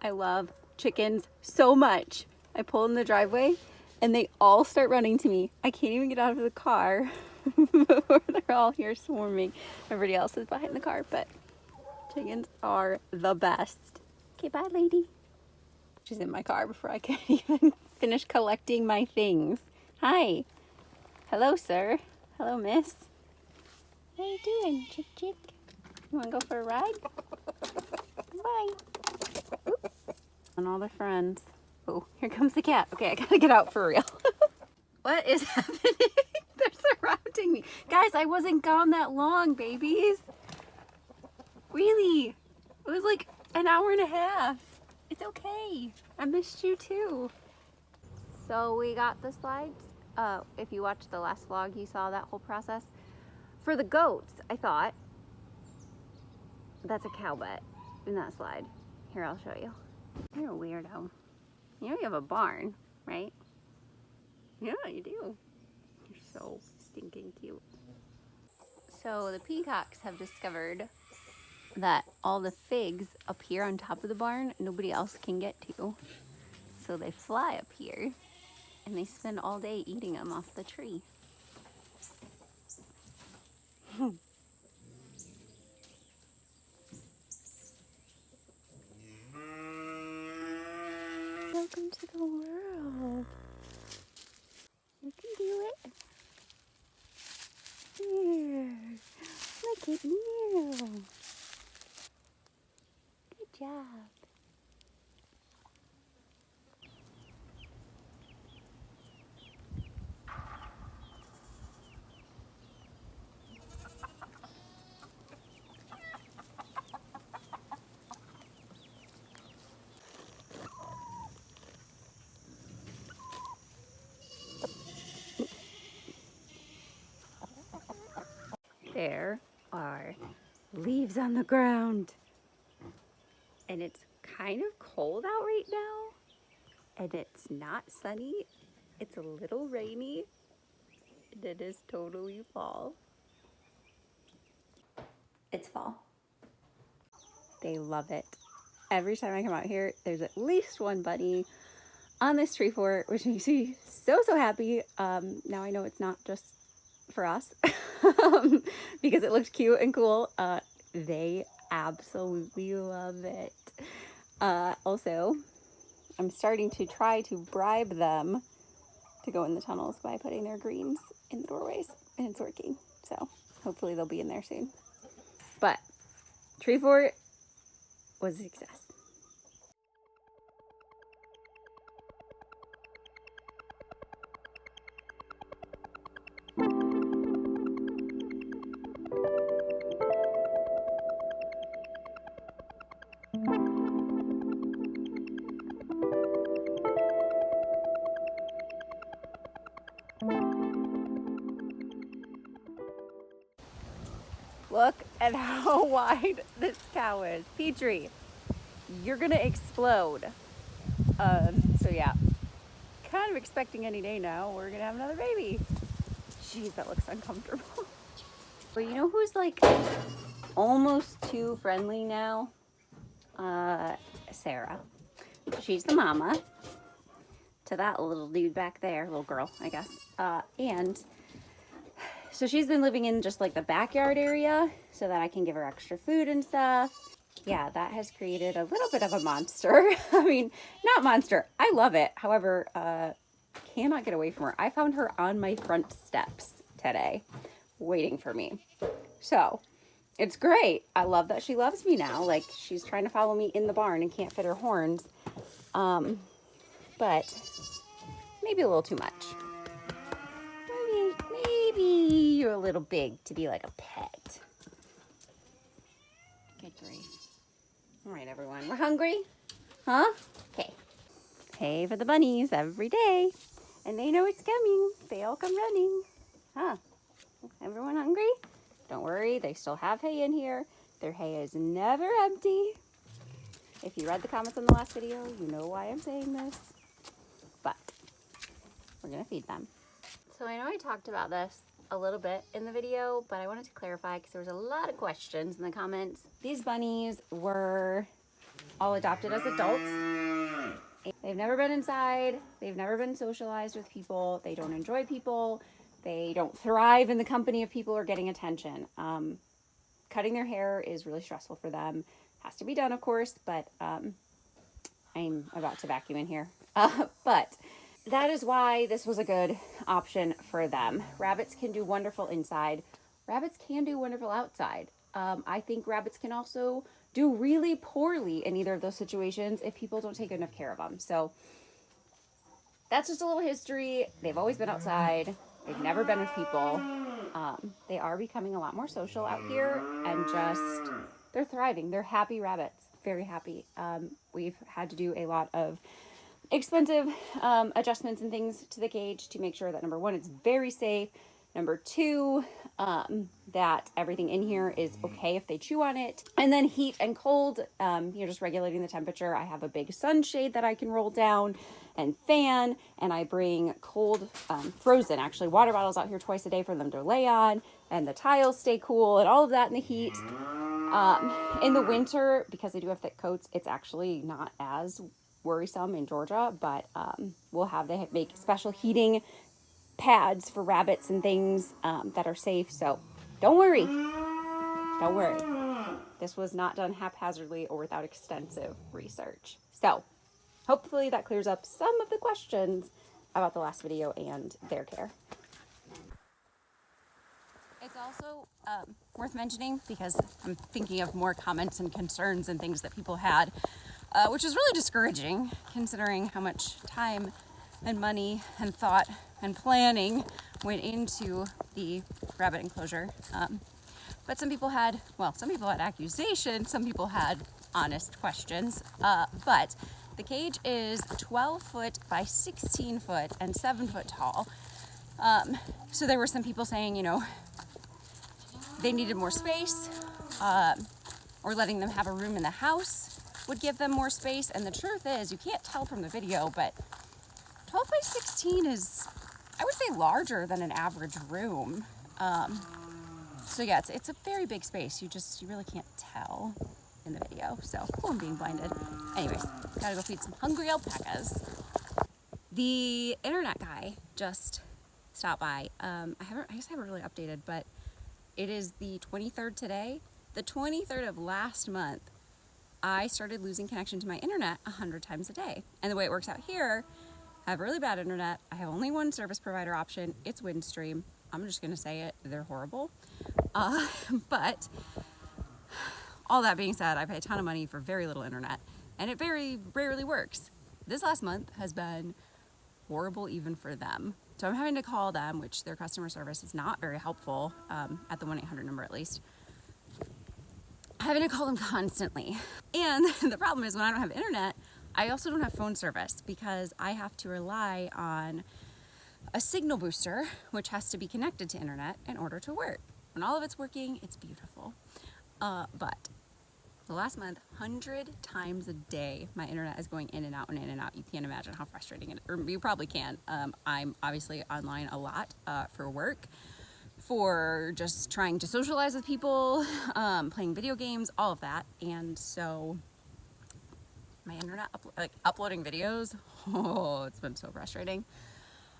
I love chickens so much. I pull in the driveway and they all start running to me. I can't even get out of the car before they're all here swarming. Everybody else is behind the car, but chickens are the best. Okay, bye, lady. She's in my car before I can even finish collecting my things. Hi. Hello, sir. Hello, miss. How you doing, chick chick? You wanna go for a ride? Bye. Oop. And all their friends. Oh, here comes the cat. Okay, I gotta get out for real. What is happening? They're surrounding me. Guys, I wasn't gone that long, babies. Really? It was like an hour and a half. It's okay. I missed you too. So we got the slides. If you watched the last vlog, you saw that whole process. For the goats, I thought, that's a cow butt in that slide. Here, I'll show you. You're a weirdo. You know you have a barn, right? Yeah, you do. You're so stinking cute. So the peacocks have discovered that all the figs up here on top of the barn, nobody else can get to. So they fly up here and they spend all day eating them off the tree. Welcome to the world. You can do it. Here. Look at you. Good job. There are leaves on the ground. And it's kind of cold out right now. And it's not sunny. It's a little rainy. And it is totally fall. It's fall. They love it. Every time I come out here, there's at least one bunny on this tree fort, which makes me so happy. Now I know it's not just for us because it looks cute and cool. They absolutely love it. Also, I'm starting to try to bribe them to go in the tunnels by putting their greens in the doorways, and it's working. So hopefully they'll be in there soon. But tree fort was a success. Look at how wide this cow is. Petrie, you're gonna explode. So yeah, kind of expecting any day now we're gonna have another baby. Jeez, that looks uncomfortable. Well, you know who's like almost too friendly now? Sarah. She's the mama to that little dude back there, little girl, I guess. And so she's been living in just like the backyard area so that I can give her extra food and stuff. Yeah, that has created a little bit of a monster. I mean, not monster. I love it. However, cannot get away from her. I found her on my front steps today, waiting for me. So it's great. I love that she loves me now. Like, she's trying to follow me in the barn and can't fit her horns. But maybe a little too much. Maybe you're a little big to be like a pet. Good grief. All right, everyone, we're hungry? Huh? Okay. Pay for the bunnies every day. And they know it's coming. They all come running. Huh? Everyone hungry? Don't worry, they still have hay in here. Their hay is never empty. If you read the comments on the last video, you know why I'm saying this. But we're gonna feed them. So I know I talked about this a little bit in the video, but I wanted to clarify because there was a lot of questions in the comments. These bunnies were all adopted as adults. They've never been inside. They've never been socialized with people. They don't enjoy people. They don't thrive in the company of people or getting attention. Cutting their hair is really stressful for them. Has to be done, of course, but I'm about to vacuum in here. But that is why this was a good option for them. Rabbits can do wonderful inside. Rabbits can do wonderful outside. I think rabbits can also do really poorly in either of those situations if people don't take enough care of them. So that's just a little history. They've always been outside. They've never been with people. They are becoming a lot more social out here, and just, they're thriving. They're happy rabbits, very happy. We've had to do a lot of expensive adjustments and things to the cage to make sure that, number one, it's very safe. Number two, that everything in here is okay if they chew on it. And then heat and cold, you're just regulating the temperature. I have a big sunshade that I can roll down and fan, and I bring cold, frozen actually, water bottles out here twice a day for them to lay on, and the tiles stay cool and all of that in the heat. In the winter, because they do have thick coats, it's actually not as worrisome in Georgia, but they make special heating pads for rabbits and things that are safe. So don't worry. This was not done haphazardly or without extensive research. So hopefully that clears up some of the questions about the last video and their care. It's also worth mentioning, because I'm thinking of more comments and concerns and things that people had, which is really discouraging considering how much time and money and thought and planning went into the rabbit enclosure. But some people had accusations, some people had honest questions, but the cage is 12 foot by 16 foot and 7 foot tall. So there were some people saying, they needed more space, or letting them have a room in the house would give them more space. And the truth is, you can't tell from the video, but 12 by 16 is, I would say, larger than an average room. So yeah, it's a very big space. You really can't tell in the video. So, I'm being blinded. Anyways, gotta go feed some hungry alpacas. The internet guy just stopped by. I guess I haven't really updated, but it is the 23rd today. The 23rd of last month, I started losing connection to my internet 100 times a day. And the way it works out here, I have really bad internet. I have only one service provider option. It's Windstream. I'm just gonna say it, they're horrible. But all that being said, I pay a ton of money for very little internet, and it very rarely works. This last month has been horrible even for them. So I'm having to call them, which their customer service is not very helpful, at the 1-800 number at least. Having to call them constantly. And the problem is, when I don't have internet, I also don't have phone service, because I have to rely on a signal booster, which has to be connected to internet in order to work. When all of it's working, it's beautiful. But the last month, 100 times a day, my internet is going in and out and in and out. You can't imagine how frustrating it is, or you probably can. I'm obviously online a lot for work, for just trying to socialize with people, playing video games, all of that. And so my internet, uploading videos, it's been so frustrating.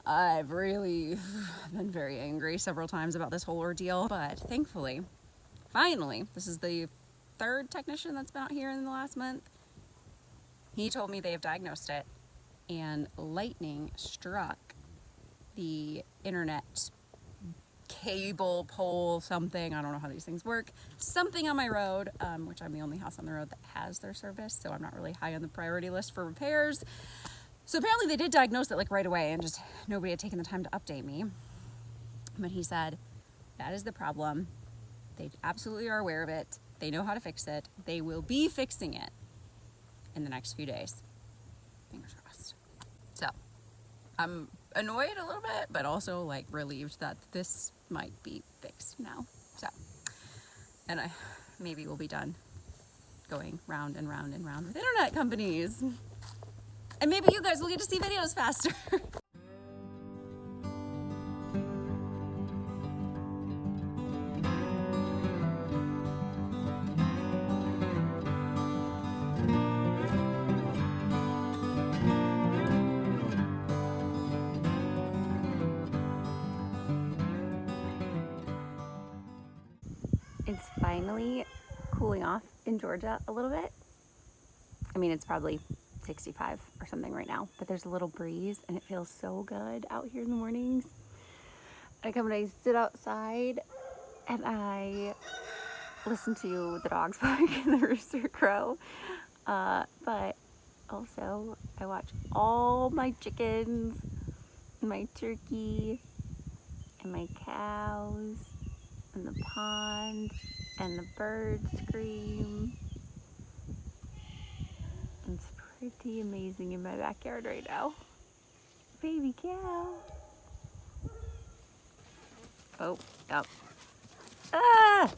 I've really been very angry several times about this whole ordeal, but thankfully, finally, this is the third technician that's been out here in the last month. He told me they have diagnosed it, and lightning struck the internet cable pole, something, I don't know how these things work, something on my road, which I'm the only house on the road that has their service, so I'm not really high on the priority list for repairs. So apparently they did diagnose it right away, and just nobody had taken the time to update me. But he said, that is the problem. They absolutely are aware of it. They know how to fix it. They will be fixing it in the next few days. Fingers crossed. So I'm annoyed a little bit, but also relieved that this might be fixed now. So, and maybe we'll be done going round and round and round with internet companies. And maybe you guys will get to see videos faster. It's finally cooling off in Georgia a little bit. I mean, it's probably 65 or something right now, but there's a little breeze and it feels so good out here in the mornings. I come and I sit outside and I listen to the dogs bark and the rooster crow. But also I watch all my chickens, my turkey, and my cows, and the pond, and the birds scream. It's pretty amazing in my backyard right now. Baby cow. Oh, yep. Ah!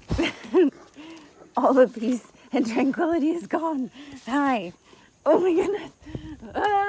All the peace and tranquility is gone. Hi. Oh my goodness. Ah!